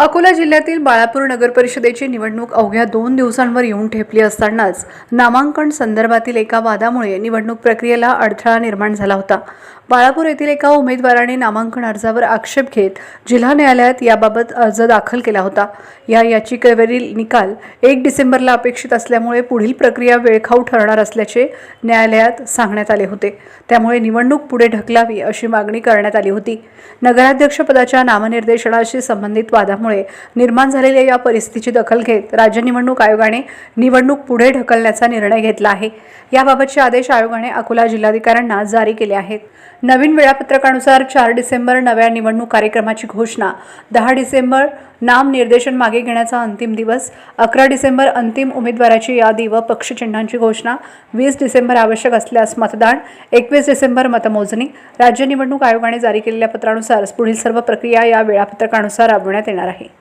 अकोला जिल्ह्यातील बाळापूर नगर परिषदेची निवडणूक अवघ्या 2 दिवसांवर येऊन ठेपली असतानाच नामांकन संदर्भातील एका वादामुळे निवडणूक प्रक्रियेला अडथळा निर्माण झाला होता। बाळापूर येथील एका उमेदवाराने नामांकन अर्जावर आक्षेप घेत जिल्हा न्यायालयात याबाबत अर्ज दाखल केला होता। या याचिकेवरील निकाल 1 डिसेंबरला अपेक्षित असल्यामुळे पुढील प्रक्रिया वेळखाऊ ठरणार असल्याचे न्यायालयात सांगण्यात आले होते। त्यामुळे निवडणूक पुढे ढकलावी अशी मागणी करण्यात आली होती। नगराध्यक्षपदाच्या नामनिर्देशनाशी संबंधित वादामुळे निर्माण झालेल्या या परिस्थितीची दखल घेत राज्य निवडणूक आयोगाने निवडणूक पुढे ढकलण्याचा निर्णय घेतला आहे। याबाबतचे आदेश आयोगाने अकोला जिल्हाधिकाऱ्यांना जारी केले आहेत। नवीन वेळापत्रकानुसार 4 डिसेंबर नव्या निवडणूक कार्यक्रमाची घोषणा, 10 डिसेंबर नामनिर्देशन मागे घेण्याचा अंतिम दिवस, 11 डिसेंबर अंतिम उमेदवाराची यादी व पक्षचिन्हांची घोषणा, 20 डिसेंबर आवश्यक असल्यास मतदान, 21 डिसेंबर मतमोजणी। राज्य निवडणूक आयोगाने जारी केलेल्या पत्रानुसार पुढील सर्व प्रक्रिया या वेळापत्रकानुसार राबवण्यात येणार आहे।